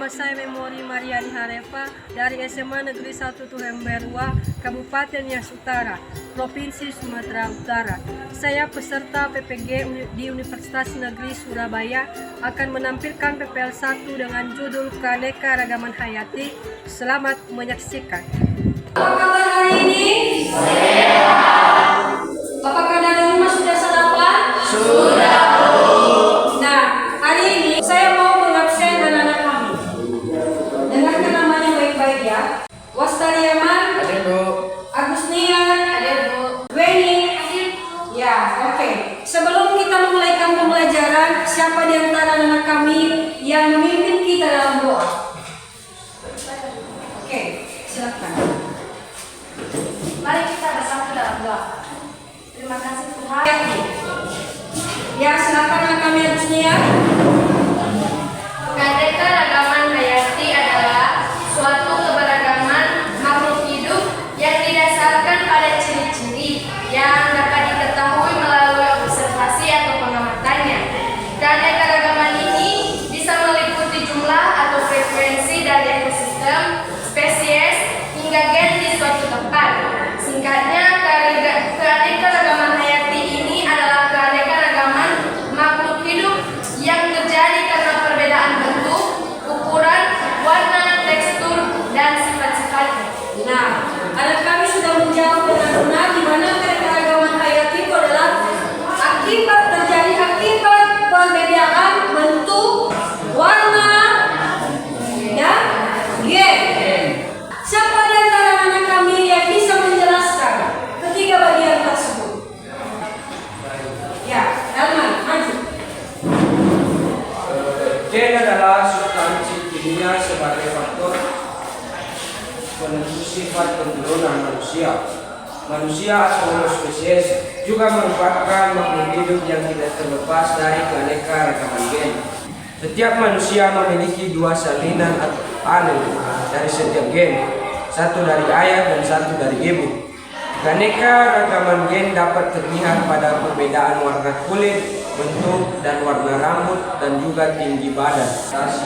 Nama saya Memori Mariani Harefa dari SMA Negeri 1 Tuhemberua, Kabupaten Nias Utara, Provinsi Sumatera Utara. Saya peserta PPG di Universitas Negeri Surabaya akan menampilkan PPL 1 dengan judul Keanekaragaman Hayati. Selamat menyaksikan. Apa kabar hari ini? Sehat. Apakah dari rumah sudah sarapan? Sudah. Nah, hari ini saya mau mengabsen anak-anak kami. Dengarkan namanya baik-baik ya. Wastariaman. Ada Bu. Agusnian. Ada Bu. Weni. Ya, oke. Sebelum kita memulaikan pembelajaran, siapa di antara anak kami yang memimpin kita dalam doa? Oke, silakan. Mari kita bersama dalam doa. Terima kasih Tuhan. Ya, silakan anak kami Agusnian. Keanekaragaman hayati adalah suatu keberagaman makhluk hidup yang didasarkan pada ciri-ciri yang dapat diketahui melalui observasi atau pengamatannya. Keanekaragaman ini bisa meliputi jumlah atau frekuensi dari ekosistem, spesies, hingga gen di suatu tempat. Singkatnya, keanekaragaman hayati ini adalah keanekaragaman makhluk hidup yang terjadi karena perbedaan bentuk, ukuran, warna, tekstur, dan sifat-sifatnya. Nah, anak kami sudah menjawab dengan benar di mana keanekaragaman hayati itu adalah akibat perbedaan bentuk, warna, dan gen. Siapa di antara anak kami yang bisa menjelaskan ketiga bagian tersebut? Ya, Elman, maju. Gen adalah substansi kimia sebagai faktor penentu sifat keturunan manusia. Manusia atau spesies juga merupakan makhluk hidup yang tidak terlepas dari keanekaragaman gen. Setiap manusia memiliki dua salinan atau alel dari setiap gen, satu dari ayah dan satu dari ibu. Keanekaragaman gen dapat terlihat pada perbedaan warna kulit, bentuk dan warna rambut, dan juga tinggi badan.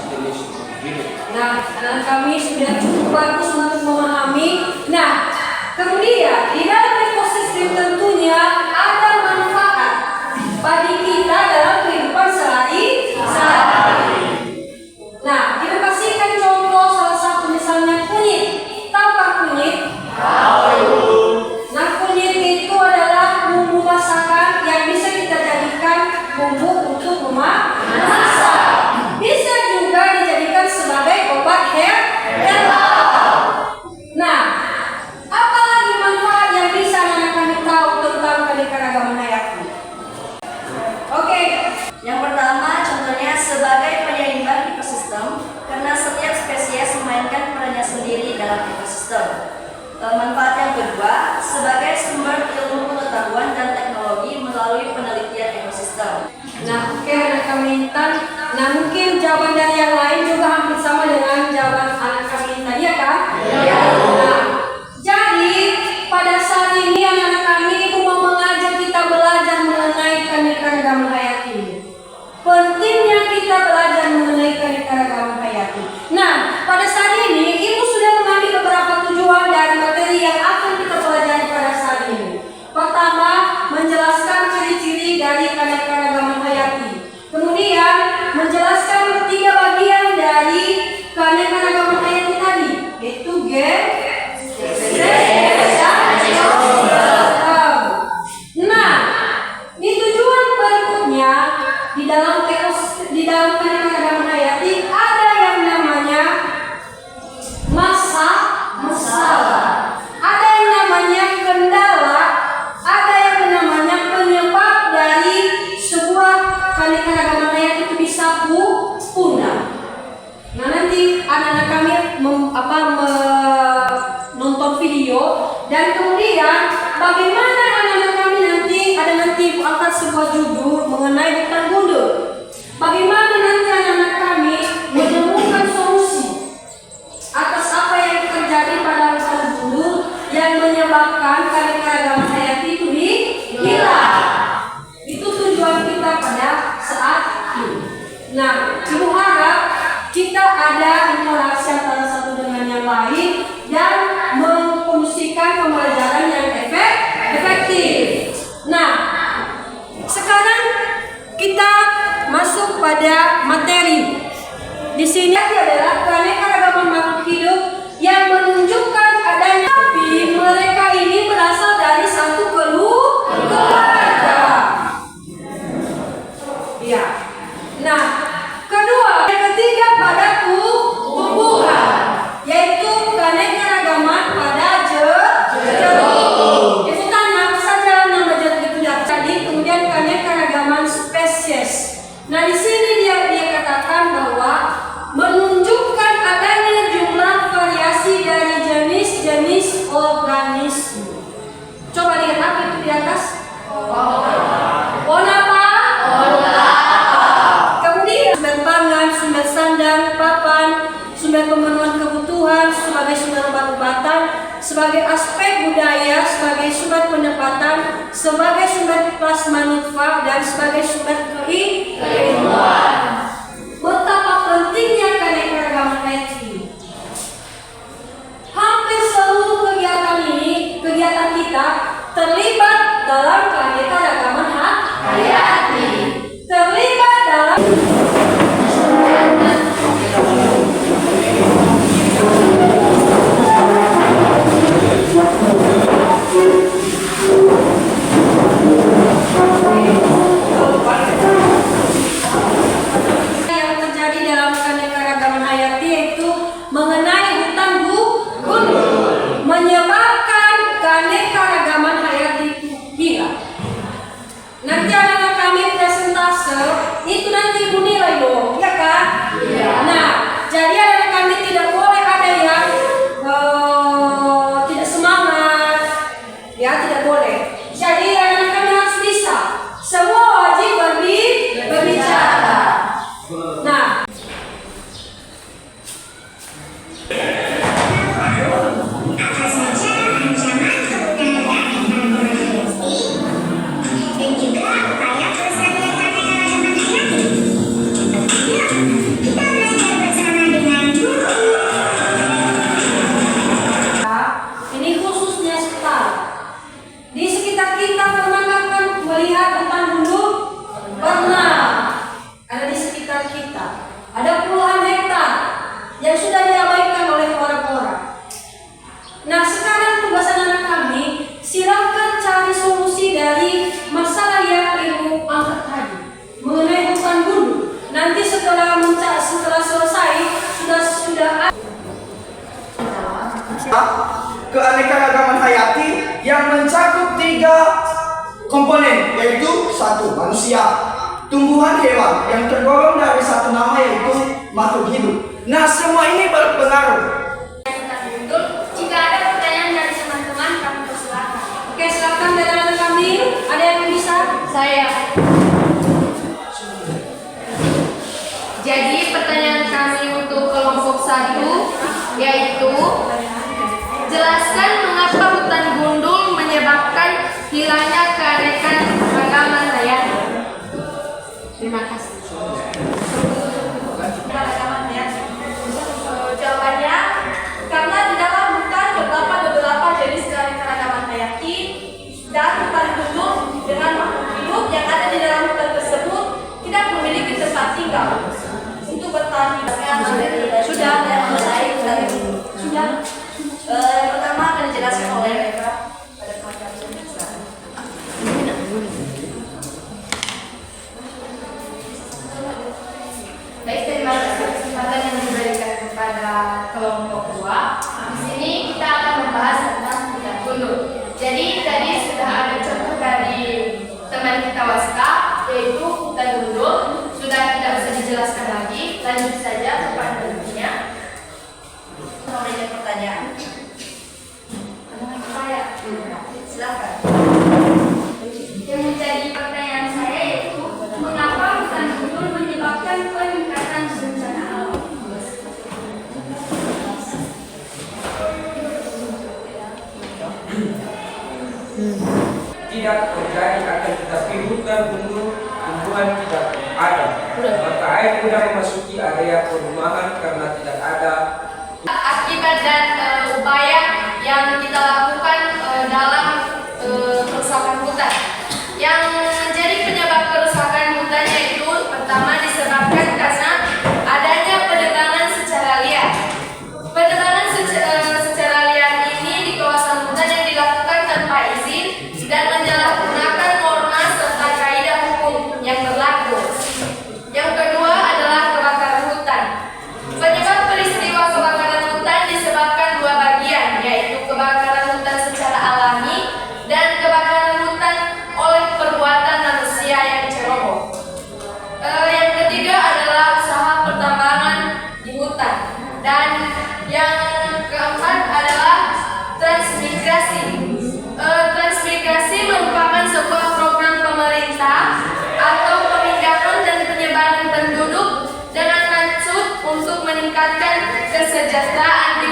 Jenis hidup. Nah, anak kami sudah cukup bagus untuk memahami. Nah, kemudian di dalam ekosistem tentunya ada manfaat bagi kita dalam kehidupan sehari-hari. Nah, kita kasihkan contoh salah satu misalnya kunyit. Tahukah kunyit? Nah, kunyit itu adalah bumbu masakan yang bisa kita jadikan bumbu untuk memasak. Bisa juga dijadikan sebagai obat herbal. Nah, apalagi manfaat yang bisa anak kami tahu tentang keanekaragaman hayati? Oke. Yang pertama, contohnya sebagai penyeimbang ekosistem, karena setiap spesies memainkan perannya sendiri dalam ekosistem. Manfaat yang kedua, sebagai sumber ilmu pengetahuan dan teknologi melalui penelitian ekosistem. Nah, oke anak kami Intan. Nah, mungkin jawaban dari yang lain juga hampir sama dengan jawaban anak kami Intan, ya kan? Iya. Nah, jadi pada saat ini anak kami itu mau mengajak kita belajar mengenai keanekaragaman hayati. Pentingnya kita belajar mengenai keanekaragaman hayati. Nah, pada saat ini ibu sudah mengambil beberapa tujuan dari materi yang akan kita pelajari pada saat ini. Pertama, menjelaskan ciri-ciri dari keanekaragaman hayati. Kemudian, menjelaskan ketiga bagian dari keanekaragaman hayati tadi, yaitu gen, spesies, dan ekosistem. Nah, di tujuan berikutnya di dalam keanekaragaman hayati ada yang namanya masalah, ada yang namanya kendala, ada yang namanya penyebab dari sebuah keanekaragaman hayati itu bisa punah. Nah, nanti anak-anak kami menonton video dan kemudian bagaimana anak-anak kami nanti ibu angkat sebuah judul mengenai hutan gundul. Bagaimana nanti anak-anak kami menemukan solusi atas apa yang terjadi pada hutan gundul yang menyebabkan keanekaragaman hayati itu hilang. Itu tujuan kita pada saat ini. Nah, ibu harap kita ada pada materi. Di sini adalah keanekaragaman makhluk hidup yang menunjukkan adanya, tapi mereka ini berasal dari satu keluarga. Ya. Nah, kedua, yang ketiga pada tumbuhan, yaitu keanekaragaman pada jeruk. Itu kan nama saja nama jeruk itu tadi. Kemudian keanekaragaman spesies. Nah, di sini dia katakan bahwa menunjukkan adanya jumlah variasi dari jenis-jenis organisme. Coba lihat apa itu di atas? Pohon apa? Kemudian sumber pangan, sumber sandang, papan, sumber pemenuhan kebutuhan sebagai sumber obat-obatan, sebagai aspek budaya, sebagai sumber pendapatan, sebagai sumber plasma nutfah, dan sebagai sumber keilmuan. Betapa pentingnya keanekaragaman hayati. Hampir seluruh kegiatan kita terlibat dalam keanekaragaman hayati. Terlibat dalam yang terjadi dalam keanekaragaman hayati, yaitu mengenai hutan gundul, menyebabkan keanekaragaman hayati hilang. Nanti anak-anak kami presentase itu nanti ibu nilai dong, ya kan? Iya. Nah, jadi anak kami tidak boleh ada yang tidak semangat, ya tidak boleh. Jadi anak kami harus bisa. Semua wajib berbicara. Nah, ini khususnya sekarang. Di sekitar kita pernah kan melihat hutan gundul? Pernah. Ada di sekitar kita. Ada puluhan hektar yang sudah diabaikan oleh orang-orang. Nah, sekarang tugas anak kami, silakan cari solusi dari masalah yang ibu angkat tadi mengenai hutan gundul. Nanti setelah selesai sudah keanekaragaman hayati yang mencakup 3 komponen, yaitu 1. Manusia, tumbuhan, hewan yang tergolong dari satu nama, yaitu makhluk hidup. Nah, semua ini berpengaruh. Jika ada pertanyaan dari teman-teman, kami persilakan. Oke, silakan dari anak kami. Ada yang bisa? Saya. Jadi pertanyaan kami untuk kelompok 1 yaitu jelaskan mengapa hutan gundul menyebabkan hilangnya keanekaragaman hayati. Terima kasih. Jawabannya, karena di dalam hutan terdapat beberapa jenis keanekaragaman hayati dan hutan gundul dengan makhluk hidup yang ada di dalam hutan tersebut tidak memiliki tempat tinggal untuk bertahan hidup. Sudah selesai dari sudah. Yang pertama akan dijelaskan oleh mereka pada teman-teman. Baik, terima kasih kesempatan yang diberikan kepada kelompok 2. Di sini kita akan membahas tentang hutan gundul. Jadi tadi sudah ada contoh dari teman kita Waska, yaitu hutan gundul. Sudah tidak usah dijelaskan lagi. Lanjut saja kepada berikutnya. Memberikan pertanyaan. Silakan. Yang menjadi pertanyaan saya yaitu mengapa hutan gundul menyebabkan peningkatan bencana alam? Tidak terjadi akan tetapi hutan gundul tumbuhan tidak ada. Maka air mudah memasuki area perumahan karena tidak ada. Akibat dan upaya yang kita lakukan dalam kerusakan hutan. Yang menjadi penyebab kerusakan hutan yaitu pertama disebabkan Dan yang keempat adalah transmigrasi. Transmigrasi merupakan sebuah program pemerintah atau pemindahan dan penyebaran penduduk dengan maksud untuk meningkatkan kesejahteraan di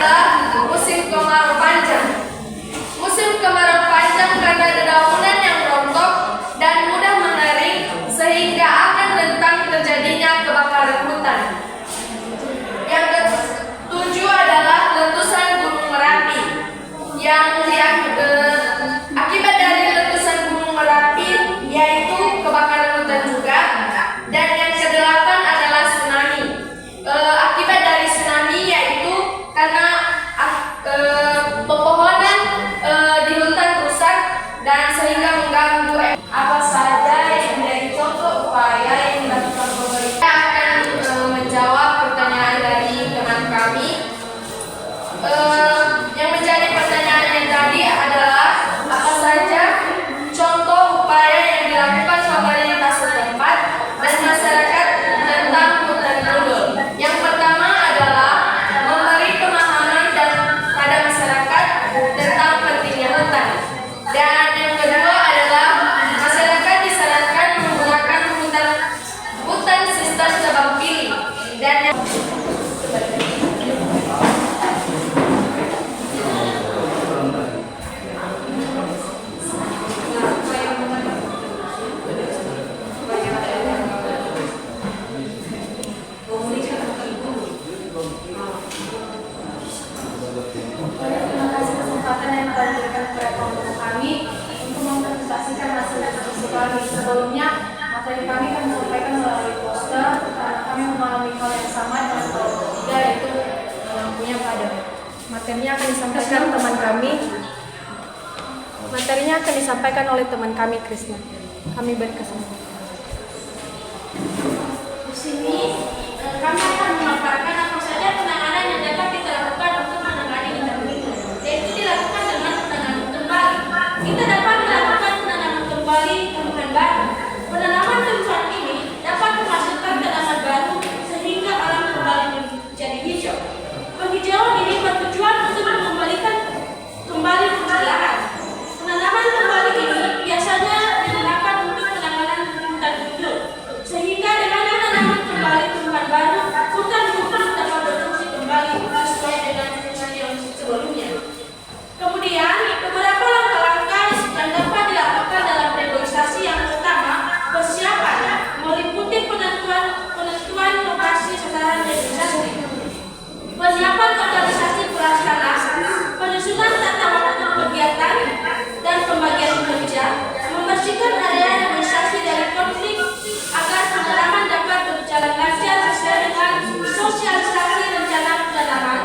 musim kemarau panjang. Musim kemarau panjang karena dedaunan yang rontok dan mudah mengering sehingga akan rentan terjadinya kebakaran hutan. Yang ketujuh adalah letusan Gunung Merapi. Akibat dari letusan Gunung Merapi yaitu kebakaran hutan juga. Dan yang kedelapan adalah tsunami. Akibat dari tsunami yaitu karena pepohonan di hutan rusak dan sehingga mengganggu. Apa saja yang menjadi contoh upaya yang dilakukan pemerintah? Saya akan menjawab pertanyaan dari teman kami. Yang menjadi pertanyaannya tadi adalah apa saja contoh upaya yang dilakukan pemerintah setempat dan masyarakat tentang hutan gundul. Yang pertama adalah memberi pemahaman pada masyarakat tentang pentingnya hutan. Dan yang kedua adalah masyarakat disarankan menggunakan hutan sistem tebang pilih. Dan yang Terima kasih kesempatan yang telah diberikan kepada kelompok kami untuk mempresentasikan hasil diskusi kami. Sebelumnya, materi kami akan disampaikan melalui poster karena kami mengalami hal yang sama dengan kelompok 3 yaitu lampunya padam. Materinya akan disampaikan oleh teman kami Krisna. Kami beri kesempatan. Di sini kami akan memaparkan apa saja penanganan yang dapat kita lakukan untuk menangani hutan gundul, yaitu dilakukan dengan penanaman kembali. Kita dapat melakukan penanaman kembali tumbuhan baru. Penanaman tumbuhan ini dapat menghasilkan tanaman baru sehingga alam kembali menjadi hijau. Penghijauan ini bertujuan untuk mengembalikan kembali fungsi lahan. Penanaman kembali ini biasanya digunakan untuk penanganan hutan gundul, sehingga dengan menanam kembali tumbuhan baru, hutan gundul dapat berfungsi kembali sesuai dengan fungsi yang sebelumnya. Kemudian, beberapa langkah-langkah yang dapat dilakukan dalam reboisasi. Yang pertama, persiapan meliputi penentuan lokasi sasaran reboisasi, penyiapan organisasi pelaksana, penyusunan tata waktu kegiatan dan pembagian kerja, membersihkan area reboisasi dari konflik agar penanaman dapat berjalan lancar sesuai dengan sosialisasi rencana penanaman,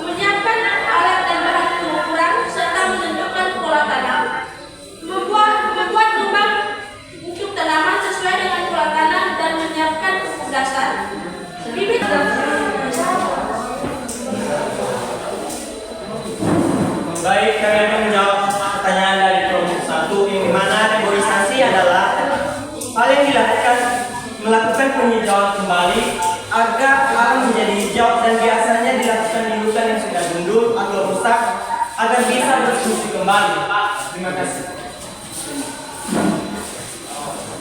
menyiapkan alat dan bahan pengukuran serta menentukan pola tanam, membuat lubang untuk tanaman sesuai dengan pola tanam dan menyiapkan pupuk dasar, bibit. Baik, kami akan menjawab pertanyaan dari kelompok 1 yang dimana reboisasi adalah hal yang dilakukan melakukan penghijauan kembali agar alam menjadi hijau dan biasanya dilakukan di hutan yang sudah gundul atau rusak agar bisa berfungsi kembali. Terima kasih.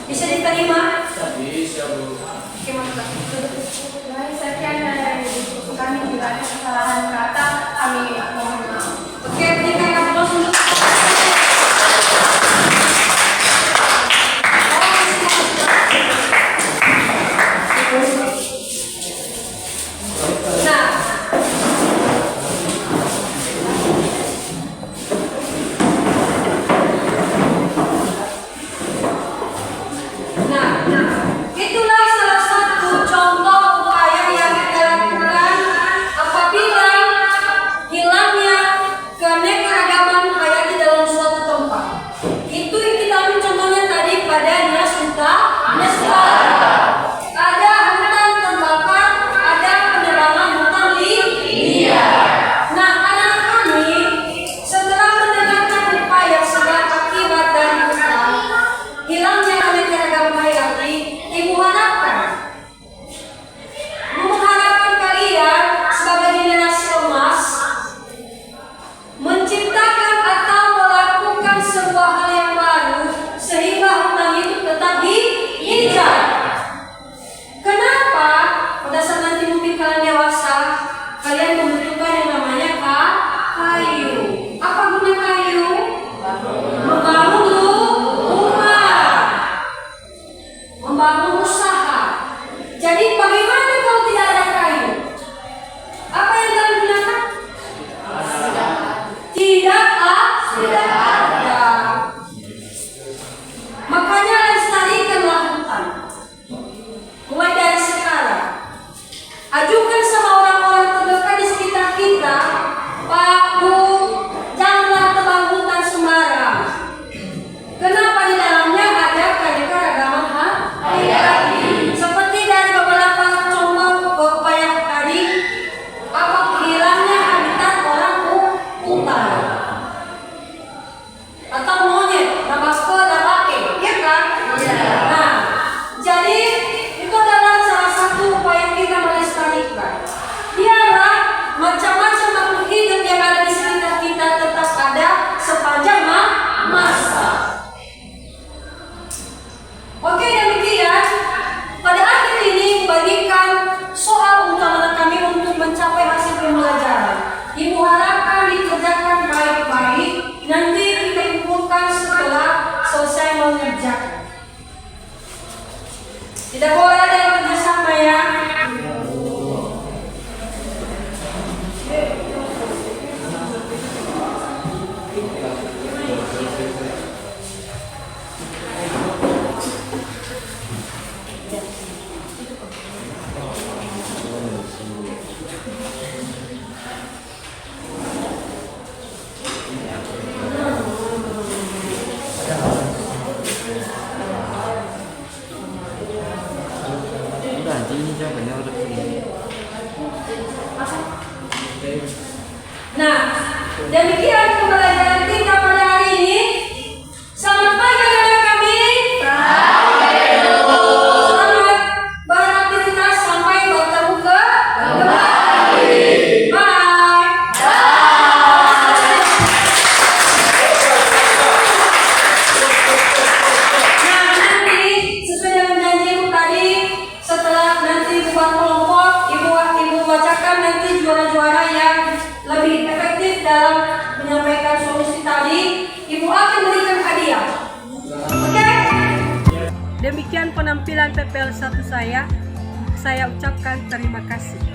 Bisa diterima? Bisa, Bu. Oke, mantap. Baik, sekian dari diskusi kami. Jika ada kesalahan kata, kami mohon maaf. Oke, berikan aplaus untuk itulah salah satu contoh upaya yang kita lakukan apabila nanti kita kumpulkan setelah selesai mengerjakan. Tidak boleh ada yang kerjasama ya. Nah, demikian pembelajaran kita pada hari ini. Selamat pagi anak kami. Selamat beraktivitas sampai bertemu kembali. Bye. Nah, nanti sesuai dengan janjiku tadi, setelah nanti buat kelompok, ibu bacakan nanti juara-juara yang lebih efektif dalam menyampaikan solusi tadi, ibu akan berikan hadiah. Oke? Demikian penampilan PPL 1 saya. Saya ucapkan terima kasih.